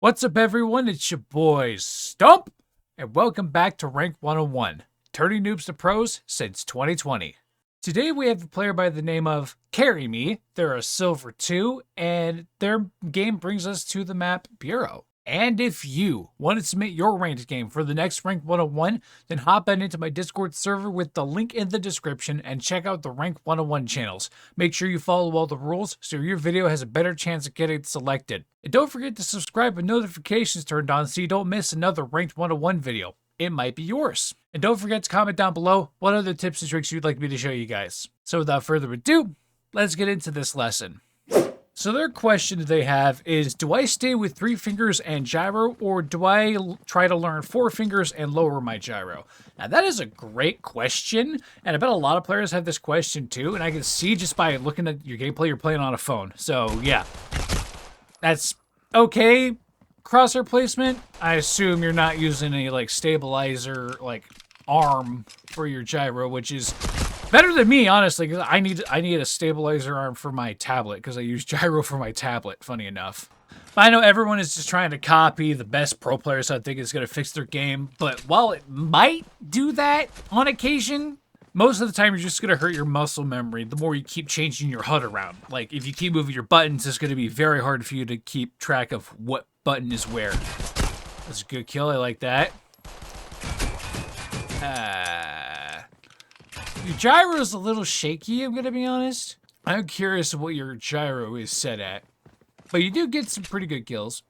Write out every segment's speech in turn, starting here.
What's up, everyone? It's your boy Stump, and welcome back to Rank 101, turning noobs to pros since 2020. Today we have a player by the name of Carry Me. They're a Silver 2, and their game brings us to the map GYRO. And if you want to submit your ranked game for the next Rank 101, then hop on into my Discord server with the link in the description and check out the Rank 101 channels. Make sure you follow all the rules so your video has a better chance of getting selected. And don't forget to subscribe with notifications turned on so you don't miss another Ranked 101 video. It might be yours. And don't forget to comment down below what other tips and tricks you'd like me to show you guys. So without further ado, let's get into this lesson. So their question they have is, do I stay with 3 fingers and gyro, or do I try to learn 4 fingers and lower my gyro? Now that is a great question, and I bet a lot of players have this question too, and I can see just by looking at your gameplay you're playing on a phone. So yeah, that's okay. Crosshair placement, I assume you're not using any like stabilizer like arm for your gyro, which is better than me, honestly, because I need a stabilizer arm for my tablet because I use gyro for my tablet, funny enough. But I know everyone is just trying to copy the best pro players, so I think it's going to fix their game. But while it might do that on occasion, most of the time you're just going to hurt your muscle memory the more you keep changing your HUD around. Like, if you keep moving your buttons, it's going to be very hard for you to keep track of what button is where. That's a good kill, I like that. Your gyro is a little shaky, I'm gonna be honest. I'm curious what your gyro is set at. But you do get some pretty good kills.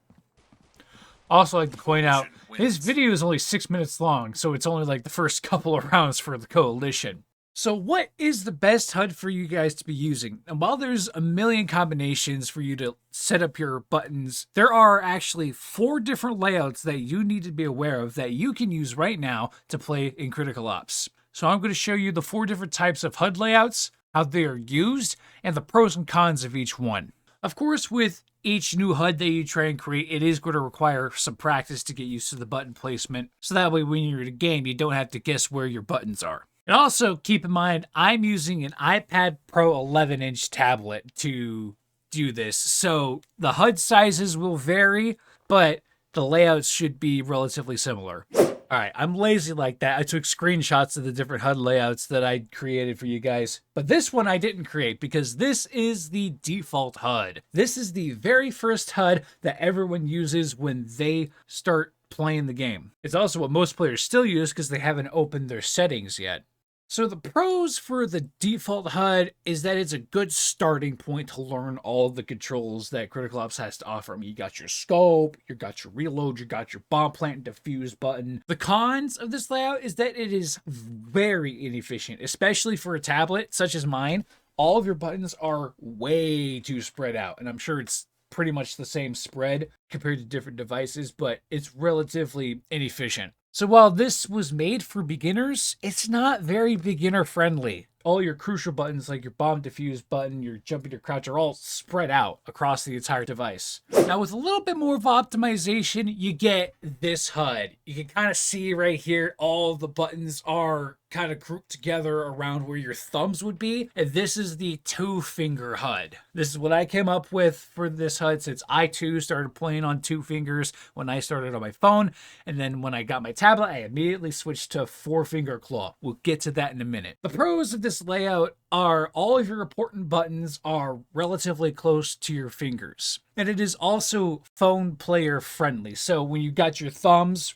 Also, I'd like to point out, his video is only 6 minutes long, so it's only like the first couple of rounds for the coalition. So what is the best HUD for you guys to be using? And while there's a million combinations for you to set up your buttons, there are actually 4 different layouts that you need to be aware of that you can use right now to play in Critical Ops. So I'm going to show you the 4 different types of HUD layouts, how they are used, and the pros and cons of each one. Of course, with each new HUD that you try and create, it is going to require some practice to get used to the button placement, so that way when you're in a game, you don't have to guess where your buttons are. And also, keep in mind, I'm using an iPad Pro 11-inch tablet to do this, so the HUD sizes will vary, but the layouts should be relatively similar. Alright, I'm lazy like that. I took screenshots of the different HUD layouts that I created for you guys. But this one I didn't create because this is the default HUD. This is the very first HUD that everyone uses when they start playing the game. It's also what most players still use because they haven't opened their settings yet. So the pros for the default HUD is that it's a good starting point to learn all the controls that Critical Ops has to offer. I mean, you got your scope, you got your reload, you got your bomb plant and defuse button. The cons of this layout is that it is very inefficient, especially for a tablet such as mine. All of your buttons are way too spread out, and I'm sure it's pretty much the same spread compared to different devices, but it's relatively inefficient. So while this was made for beginners, it's not very beginner friendly. All your crucial buttons like your bomb defuse button, your jump and your crouch are all spread out across the entire device. Now with a little bit more of optimization, you get this HUD. You can kind of see right here, all the buttons are kind of grouped together around where your thumbs would be. And this is the 2-finger HUD. This is what I came up with for this HUD since I too started playing on 2 fingers when I started on my phone. And then when I got my tablet, I immediately switched to 4-finger claw. We'll get to that in a minute. The pros of this layout are all of your important buttons are relatively close to your fingers. And it is also phone player friendly. So when you got your thumbs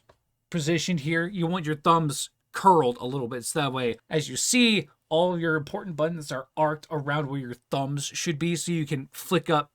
positioned here, you want your thumbs curled a little bit, so that way, as you see, all of your important buttons are arced around where your thumbs should be, so you can flick up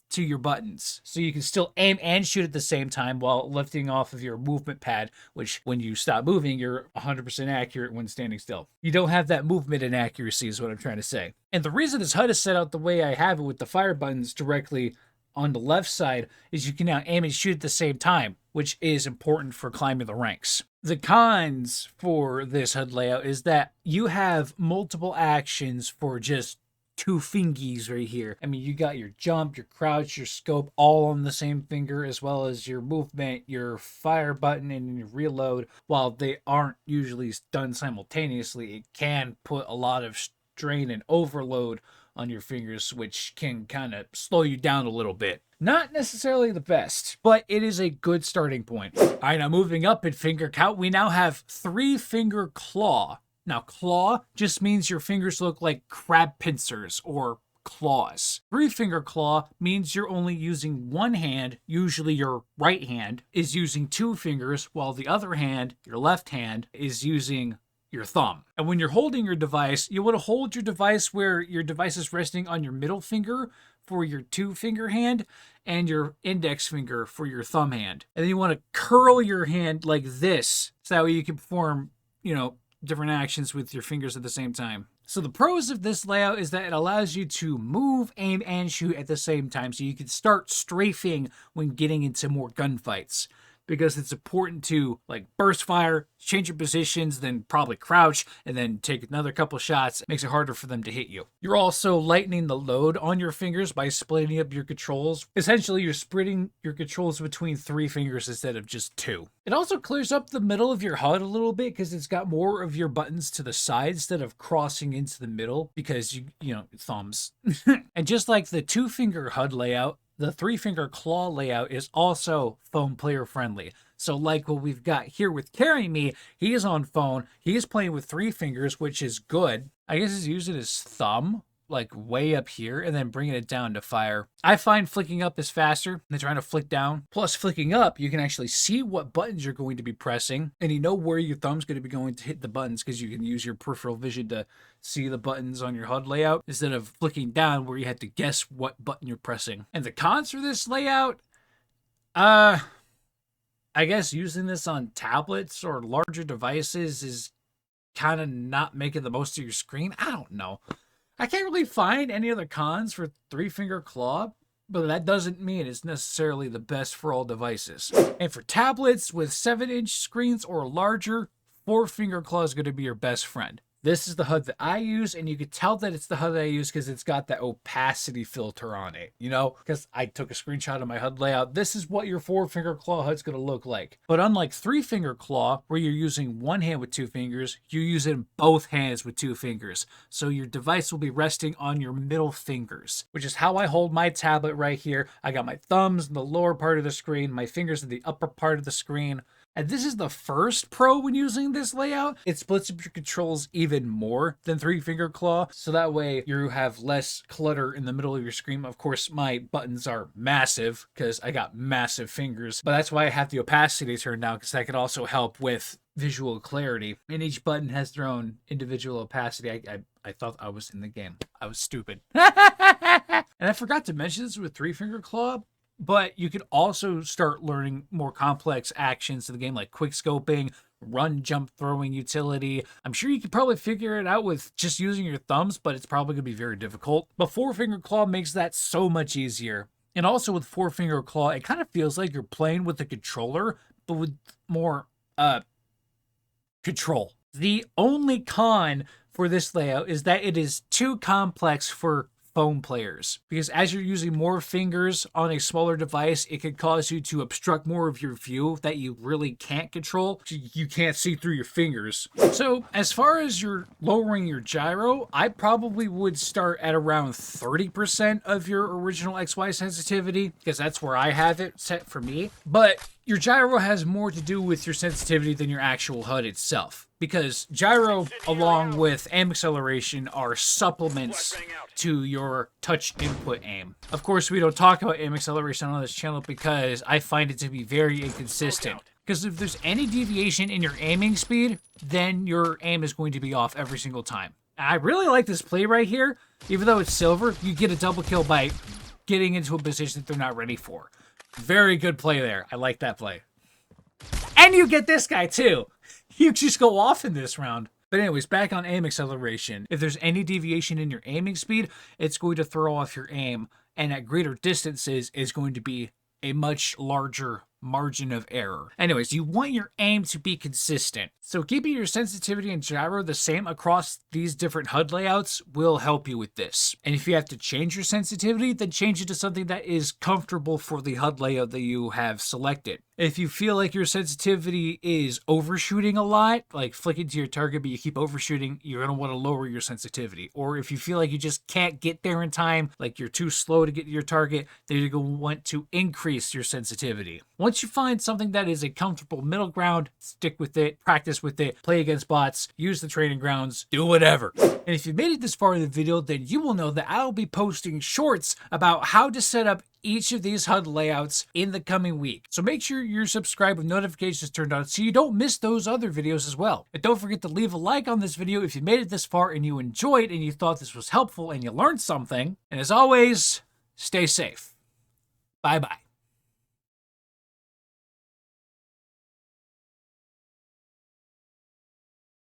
to your buttons. So you can still aim and shoot at the same time while lifting off of your movement pad, which when you stop moving, you're 100% accurate when standing still. You don't have that movement inaccuracy is what I'm trying to say. And the reason this HUD is set out the way I have it with the fire buttons directly on the left side is you can now aim and shoot at the same time, which is important for climbing the ranks. The cons for this HUD layout is that you have multiple actions for just 2 fingies right here. I mean, you got your jump, your crouch, your scope all on the same finger, as well as your movement, your fire button, and your reload. While they aren't usually done simultaneously, it can put a lot of strain and overload on your fingers, which can kind of slow you down a little bit. Not necessarily the best, but it is a good starting point. All right, now moving up in finger count, we now have 3-finger claw. Now, claw just means your fingers look like crab pincers or claws. 3-finger claw means you're only using one hand, usually your right hand, is using 2 fingers, while the other hand, your left hand, is using your thumb. And when you're holding your device, you want to hold your device where your device is resting on your middle finger for your 2-finger hand and your index finger for your thumb hand. And then you want to curl your hand like this, so that way you can perform, different actions with your fingers at the same time. So the pros of this layout is that it allows you to move, aim, and shoot at the same time. So you can start strafing when getting into more gunfights, because it's important to burst fire, change your positions, then probably crouch, and then take another couple shots. It makes it harder for them to hit you. You're also lightening the load on your fingers by splitting up your controls. Essentially, you're splitting your controls between 3 fingers instead of just 2. It also clears up the middle of your HUD a little bit because it's got more of your buttons to the side instead of crossing into the middle because thumbs. And just like the 2-finger HUD layout, the 3-finger claw layout is also phone player friendly. So like what we've got here with Carry Me, he is on phone. He is playing with 3 fingers, which is good. I guess he's using his thumb way up here and then bringing it down to fire. I find flicking up is faster than trying to flick down. Plus, flicking up, you can actually see what buttons you're going to be pressing, and you know where your thumb's going to be going to hit the buttons because you can use your peripheral vision to see the buttons on your HUD layout instead of flicking down where you have to guess what button you're pressing. And the cons for this layout, I guess using this on tablets or larger devices is kind of not making the most of your screen. I don't know. I can't really find any other cons for 3-finger claw, but that doesn't mean it's necessarily the best for all devices. And for tablets with 7-inch screens or larger, 4-finger claw is going to be your best friend. This is the HUD that I use, and you can tell that it's the HUD that I use because it's got that opacity filter on it, because I took a screenshot of my HUD layout. This is what your 4-finger claw HUD's going to look like. But unlike 3-finger claw, where you're using one hand with 2 fingers, you use it in both hands with 2 fingers. So your device will be resting on your middle fingers, which is how I hold my tablet right here. I got my thumbs in the lower part of the screen, my fingers in the upper part of the screen. And this is the first pro when using this layout. It splits up your controls even more than 3-finger claw, so that way you have less clutter in the middle of your screen. Of course, my buttons are massive because I got massive fingers, but that's why I have the opacity turned down, because that can also help with visual clarity. And each button has their own individual opacity. I thought I was in the game. I was stupid. And I forgot to mention this with 3-finger claw, but you can also start learning more complex actions to the game, like quick scoping, run, jump, throwing utility. I'm sure you could probably figure it out with just using your thumbs, but it's probably going to be very difficult. But 4-finger claw makes that so much easier. And also with 4-finger claw, it kind of feels like you're playing with a controller, but with more control. The only con for this layout is that it is too complex for phone players, because as you're using more fingers on a smaller device, it could cause you to obstruct more of your view that you really can't control. You can't see through your fingers. So as far as you're lowering your gyro, I probably would start at around 30% of your original XY sensitivity, because that's where I have it set for me. But your gyro has more to do with your sensitivity than your actual HUD itself, because gyro along with aim acceleration are supplements to your touch input aim. Of course, we don't talk about aim acceleration on this channel because I find it to be very inconsistent. Because if there's any deviation in your aiming speed, then your aim is going to be off every single time. I really like this play right here. Even though it's silver, you get a double kill by getting into a position that they're not ready for. Very good play there. I like that play. And you get this guy too. You just go off in this round. But anyways, back on aim acceleration. If there's any deviation in your aiming speed, it's going to throw off your aim. And at greater distances is going to be a much larger margin of error. Anyways, you want your aim to be consistent. So keeping your sensitivity and gyro the same across these different HUD layouts will help you with this. And if you have to change your sensitivity, then change it to something that is comfortable for the HUD layout that you have selected. If you feel like your sensitivity is overshooting a lot, like flicking to your target, but you keep overshooting, you're going to want to lower your sensitivity. Or if you feel like you just can't get there in time, like you're too slow to get to your target, then you're going to want to increase your sensitivity. Once you find something that is a comfortable middle ground, stick with it, practice with it, play against bots, use the training grounds, do whatever. And if you made it this far in the video, then you will know that I'll be posting shorts about how to set up each of these HUD layouts in the coming week. So make sure you're subscribed with notifications turned on so you don't miss those other videos as well. And don't forget to leave a like on this video if you made it this far and you enjoyed and you thought this was helpful and you learned something. And as always, stay safe. Bye-bye.